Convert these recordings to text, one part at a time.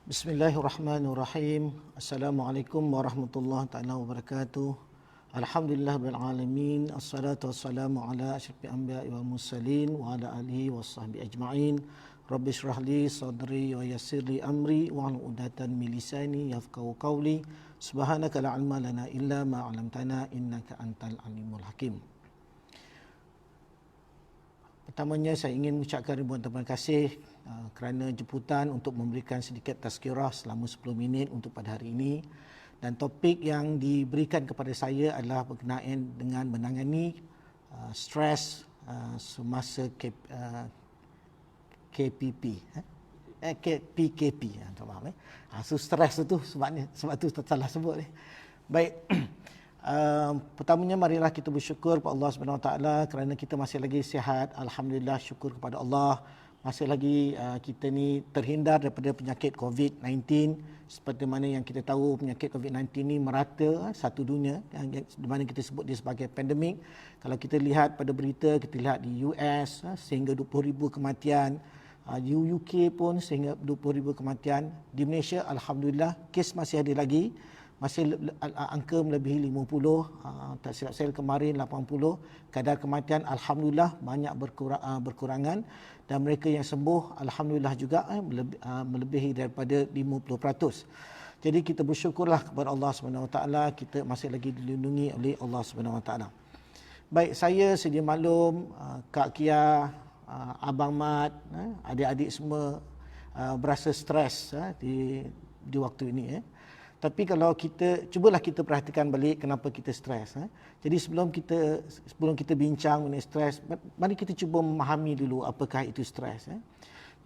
Bismillahirrahmanirrahim. Assalamualaikum warahmatullahi taala wabarakatuh. Alhamdulillah bil alamin. Assalatu wassalamu ala asyrafil anbiya'i wal mursalin wa ala alihi washabbihi ajma'in. Rabbi shrah li sadri wa yassir li amri wa hlul 'uqdatam min lisani yafqahu qawli. Subhanaka la ilma lana illa ma 'allamtana innaka antal alimul hakim. Pertamanya saya ingin mengucapkan ribuan terima kasih kerana jemputan untuk memberikan sedikit tazkirah selama 10 minit untuk pada hari ini. Dan topik yang diberikan kepada saya adalah berkenaan dengan menangani stres semasa KPP. PKP. So stres itu sebab tu salah sebut. Baik. Pertamanya marilah kita bersyukur kepada Allah Subhanahu Wa Taala kerana kita masih lagi sihat. Alhamdulillah, syukur kepada Allah. Masih lagi kita ni terhindar daripada penyakit COVID-19. Seperti mana yang kita tahu, penyakit COVID-19 ni merata satu dunia, di mana kita sebut dia sebagai pandemik. Kalau kita lihat pada berita, kita lihat di US sehingga 20,000 kematian. Di UK pun sehingga 20,000 kematian. Di Malaysia alhamdulillah kes masih ada lagi. Masih angka melebihi 50, tak silap saya kemarin 80. Kadar kematian alhamdulillah banyak berkurangan, dan mereka yang sembuh alhamdulillah juga melebihi daripada 50%. Jadi kita bersyukurlah kepada Allah Subhanahu Wa Taala, kita masih lagi dilindungi oleh Allah Subhanahu Wa Taala. Baik, saya sedia maklum Kak Kia, Abang Mat, adik-adik semua berasa stres di waktu ini. Tapi kalau cubalah kita perhatikan balik kenapa kita stres. Jadi sebelum kita bincang mengenai stres, mari kita cuba memahami dulu apakah itu stres.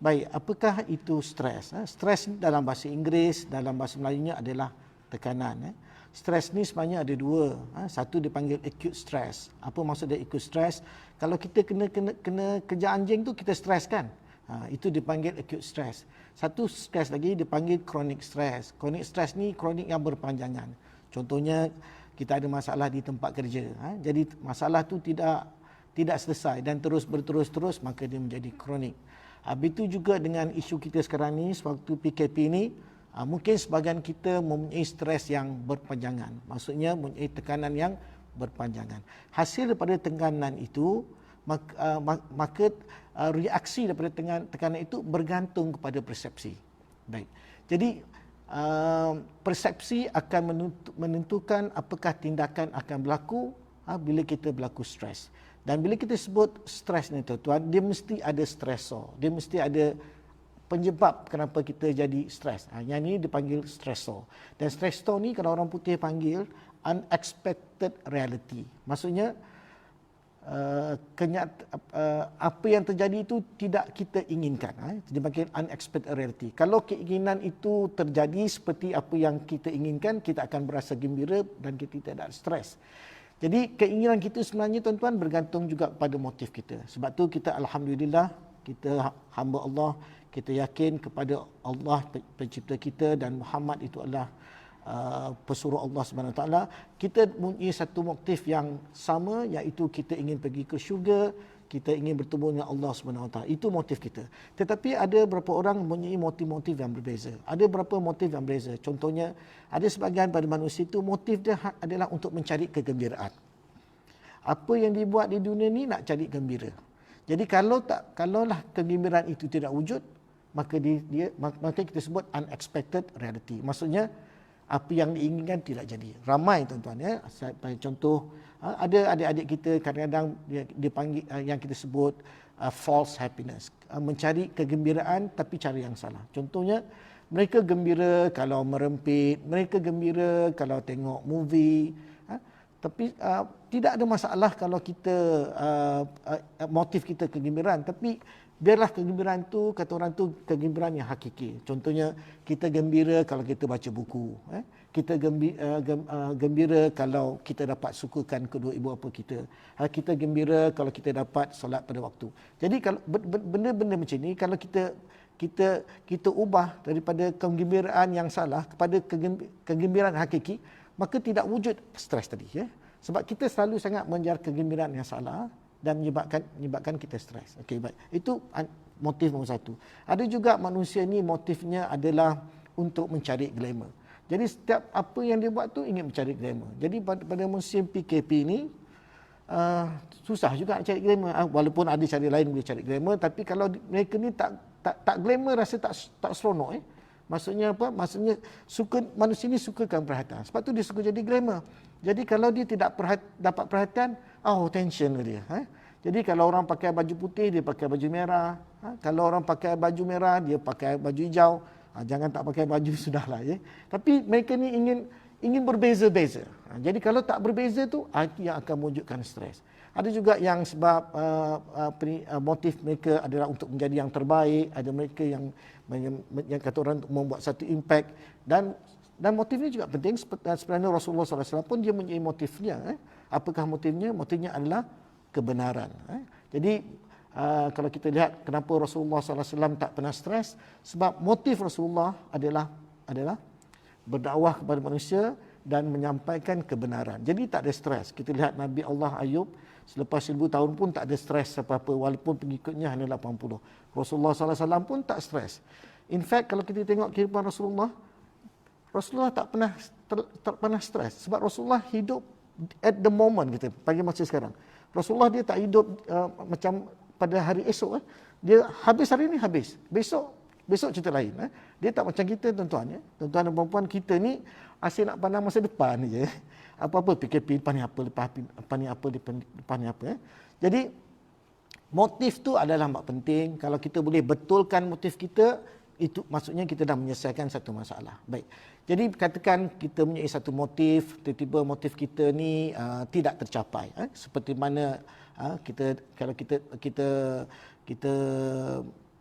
Baik, apakah itu stres? Stres dalam bahasa Inggeris, dalam bahasa Melayunya adalah tekanan. Stres ni sebenarnya ada dua. Satu dipanggil acute stress. Apa maksud dia acute stress? Kalau kita kena kejar anjing tu kita stres kan? Itu dipanggil acute stress. Satu stres lagi dipanggil chronic stress. Chronic stress ni kronik yang berpanjangan. Contohnya kita ada masalah di tempat kerja. Jadi masalah tu tidak selesai dan terus berterus-terus, maka dia menjadi kronik. Begitu juga dengan isu kita sekarang ni sewaktu PKP ni, mungkin sebahagian kita mempunyai stres yang berpanjangan. Maksudnya mempunyai tekanan yang berpanjangan. Hasil daripada tekanan itu, maka reaksi daripada tekanan itu bergantung kepada persepsi. Baik. Jadi persepsi akan menentukan apakah tindakan akan berlaku bila kita berlaku stres. Dan bila kita sebut stres ni tuan-tuan, dia mesti ada stresor. Dia mesti ada penyebab kenapa kita jadi stres. Yang ini dipanggil stresor. Dan stresor ni kalau orang putih panggil unexpected reality. Maksudnya apa yang terjadi itu tidak kita inginkan. Dipanggil unexpected reality. Kalau keinginan itu terjadi seperti apa yang kita inginkan, kita akan berasa gembira dan kita tidak stres. Jadi keinginan kita sebenarnya tuan-tuan bergantung juga pada motif kita. Sebab tu kita alhamdulillah, kita hamba Allah, kita yakin kepada Allah pencipta kita dan Muhammad itu adalah pesuruh Allah Subhanahu Wa Taala. Kita mempunyai satu motif yang sama, iaitu kita ingin pergi ke syurga, kita ingin bertemu dengan Allah Subhanahu Wa Taala. Itu motif kita. Tetapi ada beberapa orang mempunyai motif-motif yang berbeza. Ada beberapa motif yang berbeza. Contohnya, ada sebahagian pada manusia itu motif dia adalah untuk mencari kegembiraan. Apa yang dibuat di dunia ni nak cari gembira. Jadi kalaulah kegembiraan itu tidak wujud, maka kita sebut unexpected reality. Maksudnya apa yang diinginkan tidak jadi. Ramai tuan-tuan ya. Contoh, ada adik-adik kita kadang-kadang dia panggil yang kita sebut false happiness. Mencari kegembiraan tapi cara yang salah. Contohnya, mereka gembira kalau merempit, mereka gembira kalau tengok movie. Tapi tidak ada masalah kalau kita motif kita kegembiraan, tapi biarlah kegembiraan tu, kata orang tu, kegembiraan yang hakiki. Contohnya, kita gembira kalau kita baca buku. Kita gembira kalau kita dapat sukakan kedua ibu bapa kita. Kita gembira kalau kita dapat solat pada waktu. Jadi kalau benda-benda macam ni, kalau kita ubah daripada kegembiraan yang salah kepada kegembiraan hakiki, maka tidak wujud stres tadi. Sebab kita selalu sangat mengejar kegembiraan yang salah, dan menyebabkan kita stres. Okey, baik. Itu motif nombor satu. Ada juga manusia ni motifnya adalah untuk mencari glamour. Jadi setiap apa yang dia buat tu ingin mencari glamour. Jadi pada musim PKP ni susah juga nak cari glamour. Walaupun ada cara lain boleh cari glamour, tapi kalau mereka ni tak glamour, rasa tak seronok. Maksudnya apa? Maksudnya manusia ni sukakan perhatian. Sebab tu dia suka jadi glamour. Jadi kalau dia tidak dapat perhatian, tension ke dia. Jadi kalau orang pakai baju putih, dia pakai baju merah. Kalau orang pakai baju merah, dia pakai baju hijau. Jangan tak pakai baju sudahlah. Tapi mereka ni ingin berbeza-beza. Jadi kalau tak berbeza tu, itu yang akan mewujudkan stres. Ada juga yang sebab motif mereka adalah untuk menjadi yang terbaik. Ada mereka yang kata orang untuk membuat satu impact. Dan motif ini juga penting. Sebenarnya Rasulullah SAW pun dia mempunyai motifnya. Apakah motifnya? Motifnya adalah kebenaran. Jadi kalau kita lihat kenapa Rasulullah SAW tak pernah stres, sebab motif Rasulullah adalah berdakwah kepada manusia dan menyampaikan kebenaran. Jadi tak ada stres. Kita lihat Nabi Allah Ayub selepas 1000 tahun pun tak ada stres apa-apa, walaupun pengikutnya hanya 80. Rasulullah SAW pun tak stres. In fact, kalau kita tengok kehidupan Rasulullah tak pernah stres. Sebab Rasulullah hidup at the moment, kita pada masa sekarang. Rasulullah dia tak hidup macam pada hari esok. Dia habis hari ni habis. Besok cerita lain. Dia tak macam kita, tuan-tuan. Tuan-tuan dan puan-puan, kita ni asyik nak pandang masa depan je. Apa-apa PKP depan ni apa, depan ni apa, depan ni apa. Jadi motif tu adalah penting. Kalau kita boleh betulkan motif kita, itu maksudnya kita dah menyelesaikan satu masalah. Baik. Jadi katakan kita mempunyai satu motif, tiba-tiba motif kita ni tidak tercapai. Seperti mana kalau kita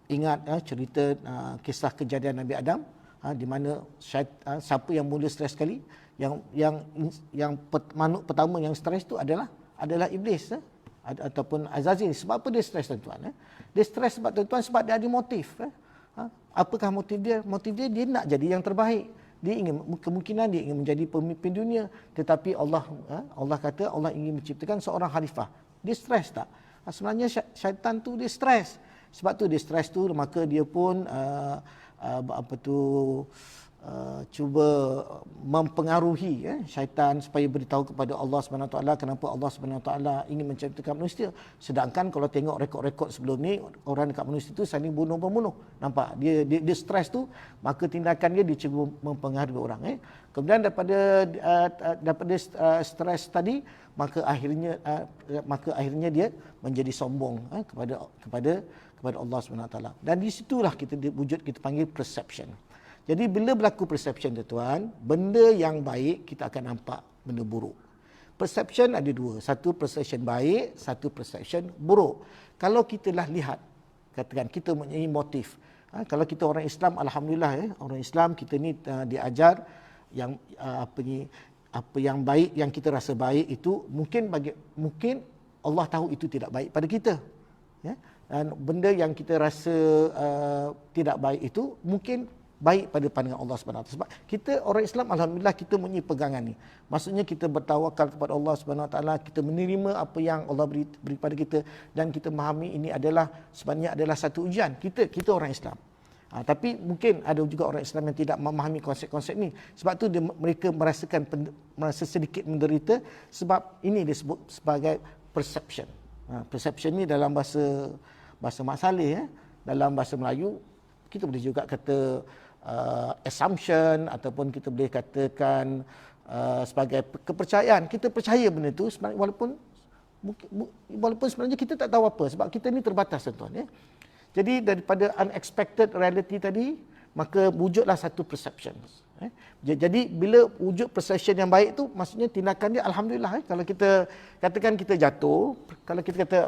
ingat cerita kisah kejadian Nabi Adam, di mana siapa yang mula stres sekali, yang makhluk pertama yang stres tu adalah iblis ataupun Azazil. Sebab apa dia stres, tuan-tuan? Dia stres sebab dia ada motif. Apakah motif dia? Motif dia nak jadi yang terbaik. Dia kemungkinan dia ingin menjadi pemimpin dunia, tetapi Allah kata Allah ingin menciptakan seorang khalifah. Dia stres tak? Sebenarnya syaitan tu dia stres. Sebab tu dia stres tu, maka dia pun cuba mempengaruhi syaitan supaya beritahu kepada Allah SWT kenapa Allah SWT ingin menciptakan manusia. Sedangkan kalau tengok rekod-rekod sebelum ni, orang dekat manusia tu saling bunuh-membunuh. Nampak? Dia stres tu, maka tindakan dia cuba mempengaruhi orang. Kemudian daripada stres tadi, maka akhirnya dia menjadi sombong kepada Allah SWT. Dan di situlah kita panggil perception. Jadi bila berlaku perception, tuan, benda yang baik kita akan nampak benda buruk. Perception ada dua, satu perception baik, satu perception buruk. Kalau kita lah lihat, katakan kita mempunyai motif. Kalau kita orang Islam, alhamdulillah orang Islam kita ni diajar yang apa yang baik, yang kita rasa baik itu mungkin Allah tahu itu tidak baik pada kita. Dan benda yang kita rasa tidak baik itu mungkin baik pada pandangan Allah SWT. Sebab kita orang Islam, alhamdulillah kita mempunyai pegangan ni. Maksudnya kita bertawakal kepada Allah SWT, kita menerima apa yang Allah beri pada kita, dan kita memahami ini adalah sebenarnya adalah satu ujian. Kita orang Islam. Tapi mungkin ada juga orang Islam yang tidak memahami konsep-konsep ni. Sebab tu mereka merasa sedikit menderita, sebab ini disebut sebagai perception. Perception ni dalam bahasa Mak Saleh, dalam bahasa Melayu kita boleh juga kata assumption, ataupun kita boleh katakan sebagai kepercayaan. Kita percaya benda tu sebenarnya, walaupun sebenarnya kita tak tahu apa, sebab kita ni terbatas, tuan. Jadi daripada unexpected reality tadi, maka wujudlah satu perception. Jadi bila wujud perception yang baik tu, maksudnya tindakan dia alhamdulillah. Kalau kita katakan kita jatuh, kalau kita kata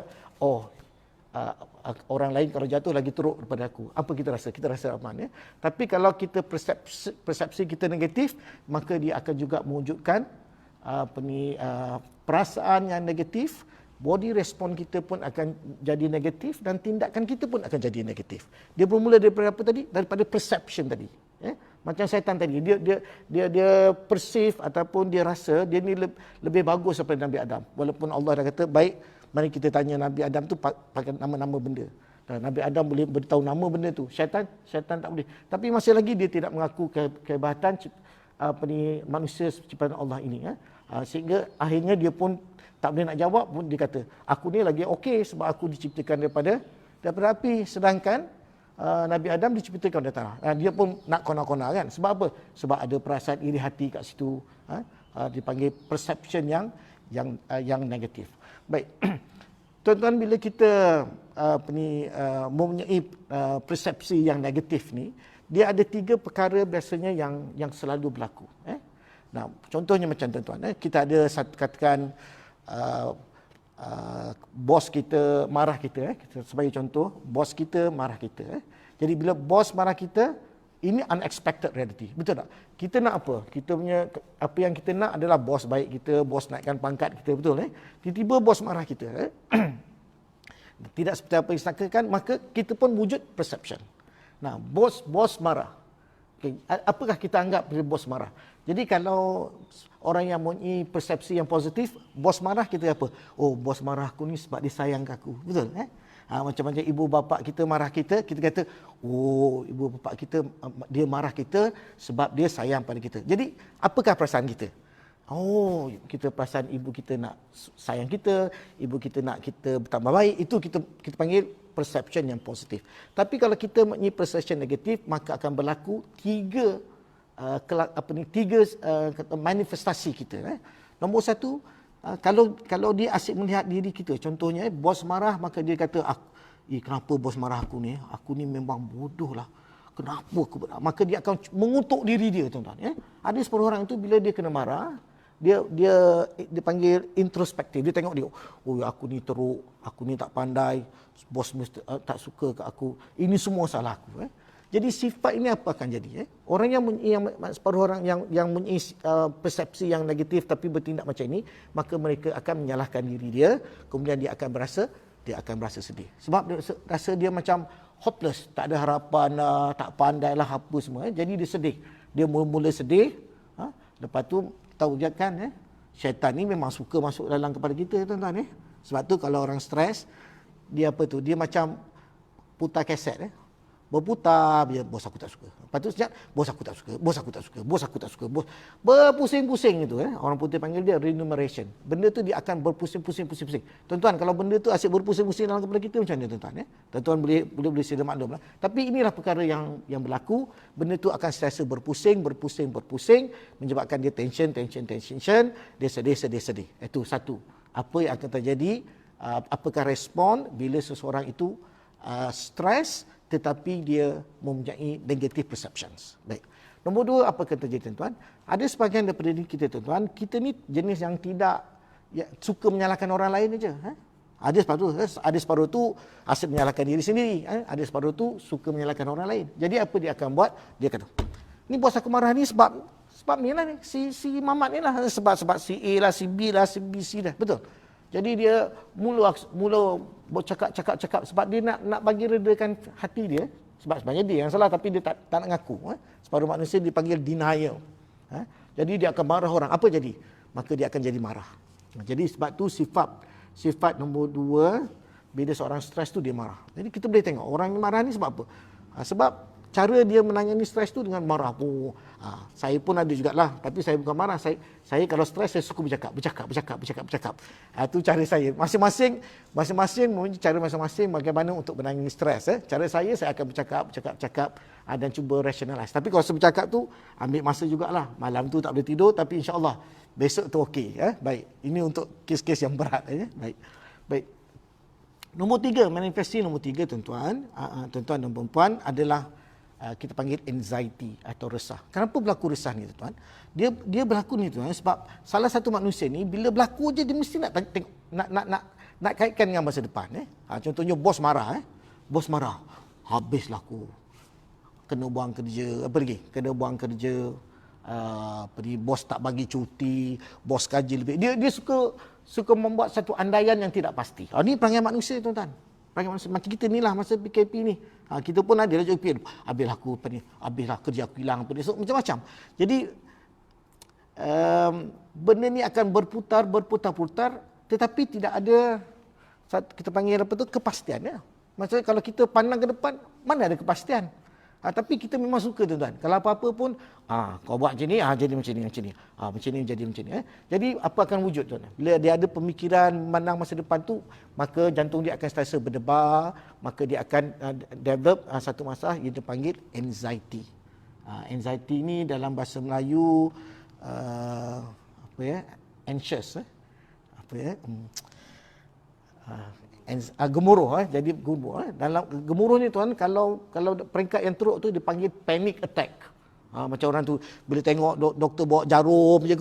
orang lain kalau jatuh lagi teruk daripada aku, apa kita rasa? Kita rasa aman. Tapi kalau kita persepsi kita negatif, maka dia akan juga mewujudkan perasaan yang negatif, body respon kita pun akan jadi negatif, dan tindakan kita pun akan jadi negatif. Dia bermula daripada apa tadi? Daripada perception tadi. Macam syaitan tadi, dia perceive ataupun dia rasa dia ni lebih bagus daripada Nabi Adam. Walaupun Allah dah kata baik, mari kita tanya Nabi Adam tu pakai nama-nama benda. Nabi Adam boleh beritahu nama benda tu. Syaitan tak boleh. Tapi masih lagi dia tidak mengaku kehebatan manusia ciptaan Allah ini. Sehingga akhirnya dia pun tak boleh nak jawab pun dia kata, aku ni lagi okey sebab aku diciptakan daripada api. Sedangkan Nabi Adam diciptakan dari tanah. Dia pun nak kona-kona kan. Sebab apa? Sebab ada perasaan iri hati kat situ. Dipanggil perception yang negatif. Baik. Tuan-tuan, bila kita mempunyai persepsi yang negatif ni, dia ada 3 perkara biasanya yang selalu berlaku. Nah, contohnya macam tuan-tuan, kita ada katakan bos kita marah kita, sebagai contoh, bos kita marah kita. Jadi bila bos marah kita, ini unexpected reality. Betul tak? Kita nak apa? Kita punya apa yang kita nak adalah bos baik kita, bos naikkan pangkat kita, betul Tiba-tiba bos marah kita. Tidak seperti apa yang disangkakan, maka kita pun wujud perception. Nah, bos marah. Okay. Apakah kita anggap bila bos marah? Jadi kalau orang yang mempunyai persepsi yang positif, bos marah kita apa? Oh, bos marah aku ni sebab dia sayang ke aku. Betul? Macam-macam ibu bapa kita marah kita kata, oh, ibu bapa kita dia marah kita sebab dia sayang pada kita. Jadi, apakah perasaan kita? Oh, kita perasan ibu kita nak sayang kita, ibu kita nak kita bertambah baik, itu kita panggil perception yang positif. Tapi kalau kita mempunyai perception negatif, maka akan berlaku tiga manifestasi kita. Nombor satu, kalau dia asyik melihat diri kita, contohnya bos marah, maka dia kata, kenapa bos marah aku ni? Aku ni memang bodoh lah. Kenapa aku marah? Maka dia akan mengutuk diri dia, tuan-tuan. Ada separuh orang itu bila dia kena marah, dia panggil introspektif. Dia tengok dia, oh aku ni teruk, aku ni tak pandai, bos mesti tak suka ke aku. Ini semua salah aku. Jadi sifat ini apa akan jadi? Orang yang separuh orang yang mempunyai persepsi yang negatif tapi bertindak macam ini, maka mereka akan menyalahkan diri dia, kemudian dia akan berasa sedih. Sebab dia rasa dia macam hopeless, tak ada harapan, tak pandai lah apa semua. Jadi dia sedih. Dia mula-mula sedih, lepas tu tahu je kan, syaitan ni memang suka masuk dalam kepala kita, tuan-tuan. Sebab tu kalau orang stres, dia dia macam putar kaset. Berputar, bos aku tak suka. Lepas tu sekejap, bos aku tak suka, bos aku tak suka, bos aku tak suka. Berpusing-pusing itu. Orang putih panggil dia remuneration. Benda tu dia akan berpusing-pusing. Tuan-tuan, kalau benda tu asyik berpusing-pusing dalam kepala kita, macam mana tuan-tuan? Tuan-tuan boleh sila maklum lah. Tapi inilah perkara yang berlaku. Benda tu akan sentiasa berpusing, menyebabkan dia tension. Dia sedih. Itu satu. Apa yang akan terjadi, apakah respon bila seseorang itu stres, tetapi dia mempunyai negative perceptions. Baik. Nombor 2, apa yang terjadi, tuan-tuan? Ada sebahagian daripada diri kita, tuan-tuan, kita ni jenis yang tidak suka menyalahkan orang lain saja. Ada separuh tu asyik menyalahkan diri sendiri. Ada separuh tu suka menyalahkan orang lain. Jadi apa dia akan buat? Dia kata, ni bos aku marah ni sebab ni lah ni, si Mamat ni lah, sebab si A lah, si B lah, si B, C lah. Betul? Jadi dia mula bercakap sebab dia nak bagi redakan hati dia. Sebab sebenarnya dia yang salah tapi dia tak nak ngaku. Separuh manusia dipanggil denial. Jadi dia akan marah orang. Apa jadi? Maka dia akan jadi marah. Jadi sebab tu sifat nombor 2, bila seorang stres tu dia marah. Jadi kita boleh tengok orang yang marah ni sebab apa? Sebab cara dia menangani stres tu dengan marah. Saya pun ada jugalah, tapi saya bukan marah. Saya kalau stres saya suka bercakap. Itu cara saya. Masing-masing mempunyai cara masing-masing bagaimana untuk menangani stres. Cara saya akan bercakap dan cuba rationalize. Tapi kalau saya bercakap tu ambil masa jugalah. Malam tu tak boleh tidur, tapi insya-Allah besok tu okey. Baik. Ini untuk kes-kes yang berat. Baik. Nombor 3, manifestasi nombor 3, tuan-tuan dan puan-puan adalah kita panggil anxiety atau resah. Kenapa berlaku resah ni, tuan? Dia berlaku ni, tuan, sebab salah satu manusia ni bila berlaku je dia mesti nak kaitkan dengan masa depan. Contohnya bos marah. Bos marah. Habislah aku. Kena buang kerja. Apa lagi? Kena buang kerja. Bos tak bagi cuti. Bos gaji lebih. Dia suka membuat satu andaian yang tidak pasti. Ini perangai manusia, tuan-tuan. Macam kita ni lah masa PKP ni. Kita pun ada lah PKP. Habislah kerja aku hilang. So, macam-macam. Jadi, benda ni akan berputar. Tetapi tidak ada, kita panggil apa tu, kepastian. Maksudnya kalau kita pandang ke depan, mana ada kepastian. Tapi kita memang suka tuan-tuan. Kalau apa-apa pun, kau buat macam ni, jadi macam ni, macam ni. Macam ni jadi macam ni. Jadi apa akan wujud tuan-tuan? Bila dia ada pemikiran memandang masa depan tu, maka jantung dia akan sentiasa berdebar, maka dia akan develop satu masalah yang dipanggil anxiety. Anxiety ni dalam bahasa Melayu anxious, gemuruh, jadi gemuruh. Dalam gemuruh ni tuan, kalau peringkat yang teruk tu dipanggil panic attack. Macam orang tu bila tengok doktor bawa jarum je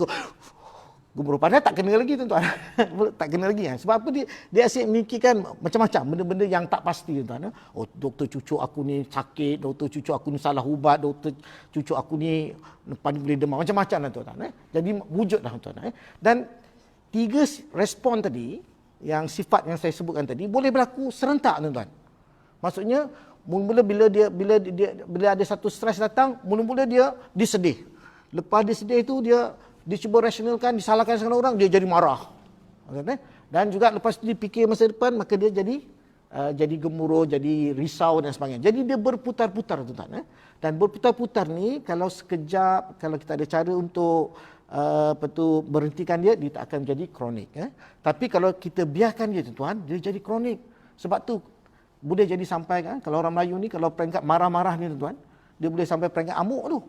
gemuruh, padahal tak kena lagi tuan. Tak kena lagi. Sebab apa dia asyik memikirkan macam-macam benda-benda yang tak pasti tuan. Doktor cucu aku ni sakit, doktor cucu aku ni salah ubat, doktor cucu aku ni paling boleh demam, macam-macam lah tuan. Jadi wujudlah tuan. Dan 3 respon tadi, yang sifat yang saya sebutkan tadi boleh berlaku serentak tuan-tuan. Maksudnya mula-mula bila ada satu stres datang, mula-mula dia disedih. Lepas dia sedih tu dia cuba rasionalkan, disalahkan dengan orang, dia jadi marah. Dan juga lepas tu dia fikir masa depan, maka dia jadi gemuruh, jadi risau dan sebagainya. Jadi dia berputar-putar tuan-tuan. Dan berputar-putar ni kalau sekejap, kalau kita ada cara untuk berhentikan dia tak akan jadi kronik. Tapi kalau kita biarkan dia tuan, dia jadi kronik. Sebab tu boleh jadi sampai kalau orang Melayu ni kalau peringkat marah-marah ni tuan, dia boleh sampai peringkat amuk tu.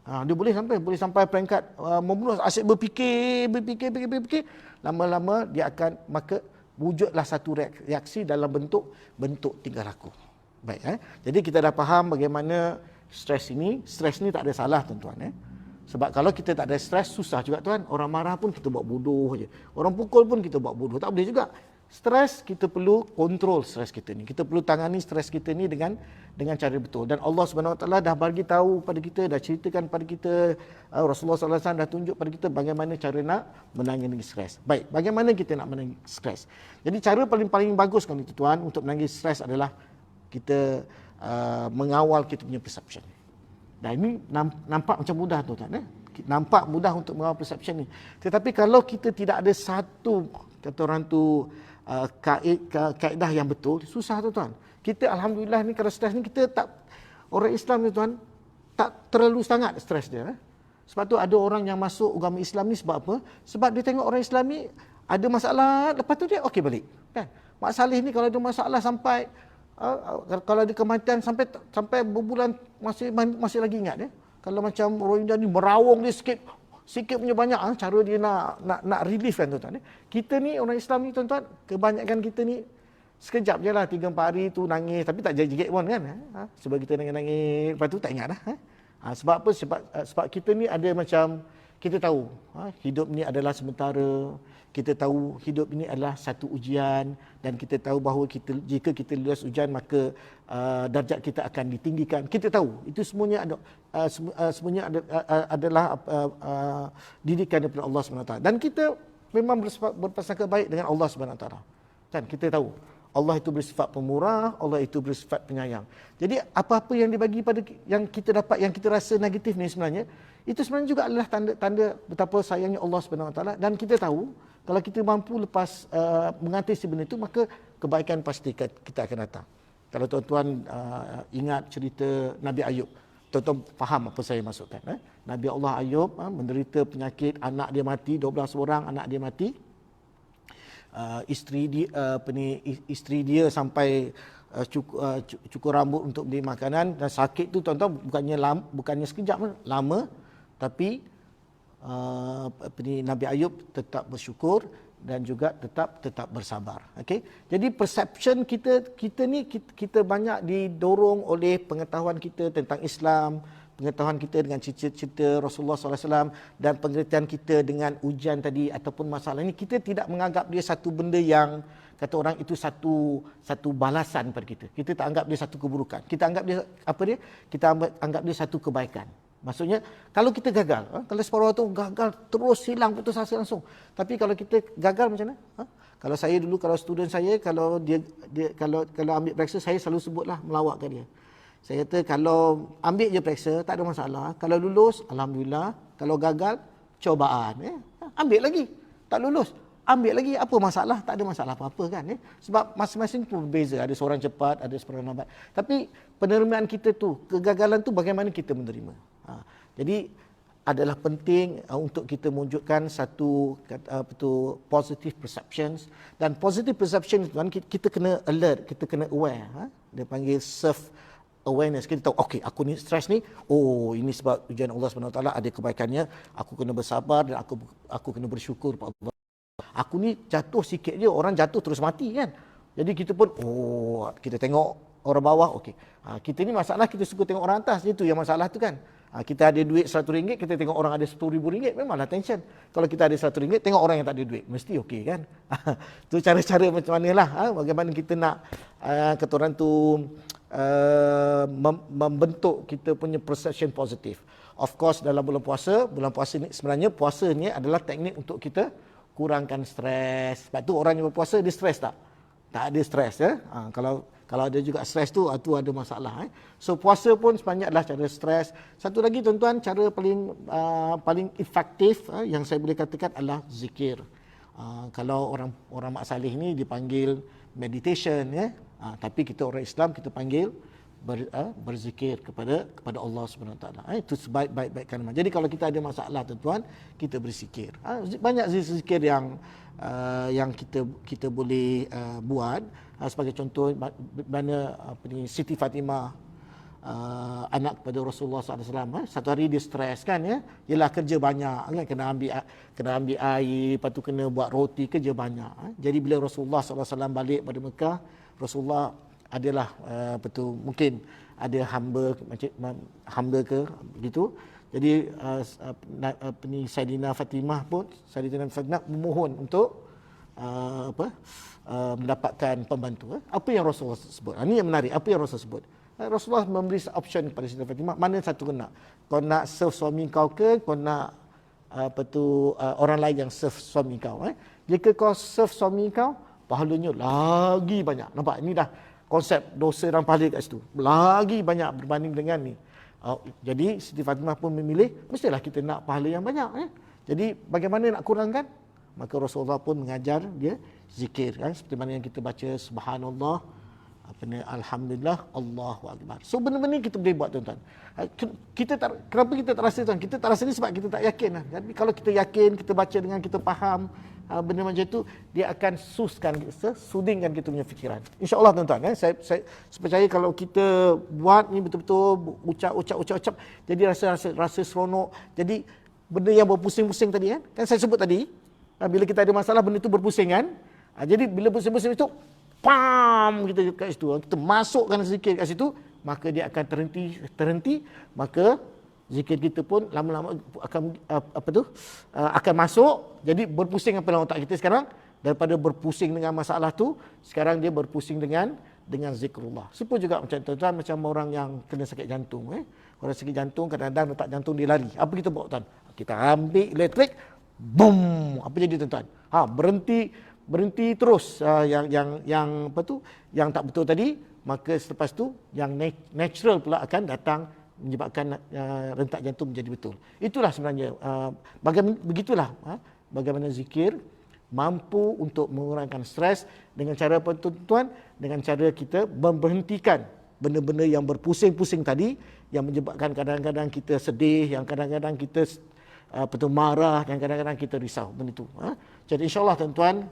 Dia boleh sampai peringkat membunuh, asyik berfikir, lama-lama dia akan maka wujudlah satu reaksi dalam bentuk tingkah laku. Baik, jadi kita dah faham bagaimana stres ni tak ada salah tuan-tuan. Sebab kalau kita tak ada stres, susah juga tuan. Orang marah pun kita buat bodoh je. Orang pukul pun kita buat bodoh. Tak boleh juga. Stres, kita perlu kontrol stres kita ni. Kita perlu tangani stres kita ni dengan cara betul. Dan Allah SWT dah bagi tahu pada kita, dah ceritakan pada kita, Rasulullah SAW dah tunjuk pada kita bagaimana cara nak menangani stres. Baik, bagaimana kita nak menangani stres? Jadi cara paling bagus kan itu tuan untuk menangani stres adalah kita mengawal kita punya perception. Dan ini nampak macam mudah tuan-tuan. Nampak mudah untuk mengawal perception ni. Tetapi kalau kita tidak ada satu, kata orang tu, kaedah yang betul, susah tuan-tuan. Kita Alhamdulillah ni kalau stres ni kita tak, orang Islam ni tuan, tak terlalu sangat stres dia. Sebab tu ada orang yang masuk agama Islam ni sebab apa? Sebab dia tengok orang Islam ni ada masalah, lepas tu dia okey balik. Kan? Mak Saleh ni kalau ada masalah sampai kalau ada kematian sampai berbulan masih lagi ingat ya. Kalau macam Rohingya ni merawung dia sikit punya banyak cara dia nak relief kan tuan-tuan. Kita ni orang Islam ni tuan-tuan, kebanyakan kita ni sekejap je lah 3-4 hari tu nangis tapi tak jegit pun kan. Sebab kita nangis lepas tu tak ingat dah. Sebab apa? Sebab kita ni ada macam kita tahu hidup ni adalah sementara. Kita tahu hidup ini adalah satu ujian dan kita tahu bahawa jika kita lulus ujian maka darjat kita akan ditinggikan. Kita tahu itu semuanya adalah didikan daripada Allah SWT. Dan kita memang berprasangka baik dengan Allah SWT. Dan kita tahu Allah itu bersifat pemurah, Allah itu bersifat penyayang. Jadi apa-apa yang dibagi pada yang kita dapat, yang kita rasa negatif ni sebenarnya, itu sebenarnya juga adalah tanda betapa sayangnya Allah SWT. Dan kita tahu kalau kita mampu lepas mengatasi benda itu, maka kebaikan pasti kita akan datang. Kalau tuan-tuan ingat cerita Nabi Ayub, tuan-tuan faham apa saya maksudkan. Nabi Allah Ayub menderita penyakit, anak dia mati, 12 orang anak dia mati. Isteri dia sampai cukur rambut untuk beli makanan, dan sakit tu tuan-tuan bukannya sekejap, lama, tapi Nabi Ayub tetap bersyukur dan juga tetap bersabar. Okey. Jadi perception kita banyak didorong oleh pengetahuan kita tentang Islam, pengetahuan kita dengan cerita-cerita Rasulullah SAW dan pengertian kita dengan ujian tadi ataupun masalah ini. Kita tidak menganggap dia satu benda yang kata orang itu satu balasan pada kita. Kita tak anggap dia satu keburukan. Kita anggap dia Kita anggap dia satu kebaikan. Maksudnya kalau kita gagal, kalau separuh tu gagal terus hilang putus asa langsung. Tapi kalau kita gagal macam mana? Kalau saya dulu, kalau student saya, kalau dia kalau ambil periksa, saya selalu sebutlah melawakkan dia. Saya kata kalau ambil je periksa tak ada masalah. Kalau lulus alhamdulillah, kalau gagal cobaan, ambil lagi. Tak lulus, ambil lagi, apa masalah? Tak ada masalah apa-apa kan. Sebab masing-masing pun berbeza. Ada seorang cepat, ada seorang lambat. Tapi penerimaan kita tu, kegagalan tu bagaimana kita menerima. Jadi adalah penting untuk kita mewujudkan satu positive perceptions. Dan positive perception tuan, kita kena alert, kita kena aware. Dia panggil self awareness. Kita tahu, okey, aku ni stres ni, oh ini sebab ujian Allah SWT ada kebaikannya, aku kena bersabar dan aku kena bersyukur pada Allah. Aku ni jatuh sikit je, orang jatuh terus mati kan. Jadi kita pun, kita tengok orang bawah, okey. Kita ni masalah, kita suka tengok orang atas, itu yang masalah tu kan. Kita ada duit RM100, kita tengok orang ada RM10,000, memanglah tension. Kalau kita ada RM100, tengok orang yang tak ada duit, mesti okey kan. Tu cara-cara macam manalah, bagaimana kita nak kata orang tu membentuk kita punya perception positif. Of course dalam bulan puasa ni sebenarnya puasa ni adalah teknik untuk kita kurangkan stres. Sebab tu orang yang berpuasa dia stres tak? Tak ada stres ya. Kalau ada juga stres tu ada masalah. So puasa pun sebenarnya adalah cara stres. Satu lagi tuan-tuan, cara paling efektif yang saya boleh katakan adalah zikir. Kalau orang Mak Saleh ni dipanggil meditation ya. Tapi kita orang Islam kita panggil berzikir kepada Allah Subhanahu Wa Taala. Itu sebaik-baik kalimat. Jadi kalau kita ada masalah tuan-tuan, kita berzikir. Banyak zikir yang kita boleh buat. Sebagai contoh, mana Siti Fatimah, anak kepada Rasulullah SAW, satu hari dia stres kan ya, ialah kerja banyak kan, kena ambil air, lepas tu kena buat roti, kerja banyak. Jadi bila Rasulullah SAW balik pada Mekah, Rasulullah adalah mungkin ada hamba ke begitu. Jadi Saidina Fatimah memohon untuk mendapatkan pembantu. Apa yang Rasulullah sebut? Ini yang menarik. Apa yang Rasulullah sebut? Rasulullah memberi option kepada Saidina Fatimah, mana satu kau nak? Kau nak serve suami kau ke? Kau nak orang lain yang serve suami kau? Jika kau serve suami kau, pahalanya lagi banyak. Nampak? Ini dah konsep dosa dan pahala kat situ. Lagi banyak berbanding dengan ni. Jadi Siti Fatimah pun memilih, mestilah kita nak pahala yang banyak. Jadi bagaimana nak kurangkan? Maka Rasulullah pun mengajar dia zikir. Seperti mana yang kita baca subhanallah, alhamdulillah, Allahu Akbar. So benda-benda ni kita boleh buat tuan-tuan. Kenapa kita tak rasa tuan? Kita tak rasa ni sebab kita tak yakin. Jadi kalau kita yakin, kita baca dengan kita faham benda macam tu, dia akan sudingkan kita punya fikiran. InsyaAllah tuan-tuan. Saya percaya kalau kita buat ni betul-betul ucap, jadi rasa seronok. Jadi benda yang berpusing-pusing tadi kan saya sebut tadi, bila kita ada masalah benda tu berpusing kan. Jadi bila pusing-pusing itu, kita kat situ, kita masukkan zikir kat situ, maka dia akan terhenti, maka zikir kita pun lama-lama akan masuk. Jadi berpusing apa dalam otak kita sekarang, daripada berpusing dengan masalah tu, sekarang dia berpusing dengan zikrullah. Serupa juga macam tuan-tuan, macam orang yang kena sakit jantung. Orang sakit jantung kadang-kadang letak jantung dia lari. Apa kita buat tuan? Kita ambil elektrik, boom, apa jadi tuan-tuan? Berhenti terus. Yang tak betul tadi, maka selepas tu yang natural pula akan datang menyebabkan rentak jantung menjadi betul. Itulah sebenarnya begitulah bagaimana zikir mampu untuk mengurangkan stres dengan cara apa tuan-tuan? Dengan cara kita memberhentikan benda-benda yang berpusing-pusing tadi, yang menyebabkan kadang-kadang kita sedih, yang kadang-kadang kita marah, dan kadang-kadang kita risau benda itu. Jadi insyaAllah tuan-tuan,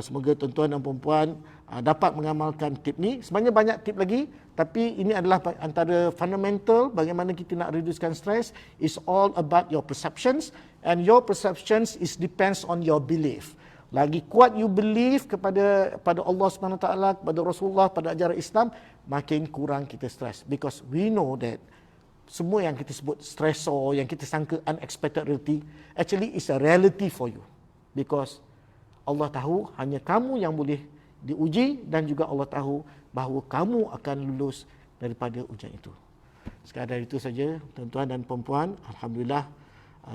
semoga tuan-tuan dan puan-puan dapat mengamalkan tip ni. Sebenarnya banyak tip lagi, tapi ini adalah antara fundamental bagaimana kita nak reducekan stres. Is all about your perceptions, and your perceptions is depends on your belief. Lagi kuat you believe kepada Allah Subhanahu Wa Taala, kepada Rasulullah, pada ajaran Islam, makin kurang kita stres. Because we know that semua yang kita sebut stressor, yang kita sangka unexpected reality, actually is a reality for you. Because Allah tahu hanya kamu yang boleh diuji, dan juga Allah tahu bahawa kamu akan lulus daripada ujian itu. Sekadar itu saja tuan-tuan dan puan-puan. Alhamdulillah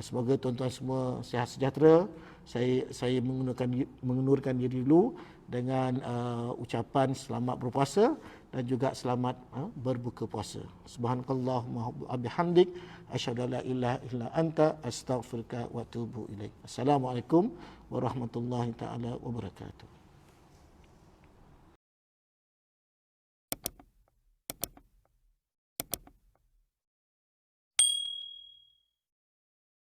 Semoga tuan-tuan semua sihat sejahtera. Saya mengundurkan diri dulu dengan ucapan selamat berpuasa dan juga selamat berbuka puasa. Subhanakallahumma wa bihamdik asyhadu an la ilaha illa anta astaghfiruka wa atubu ilaik. Assalamualaikum warahmatullahi taala wabarakatuh.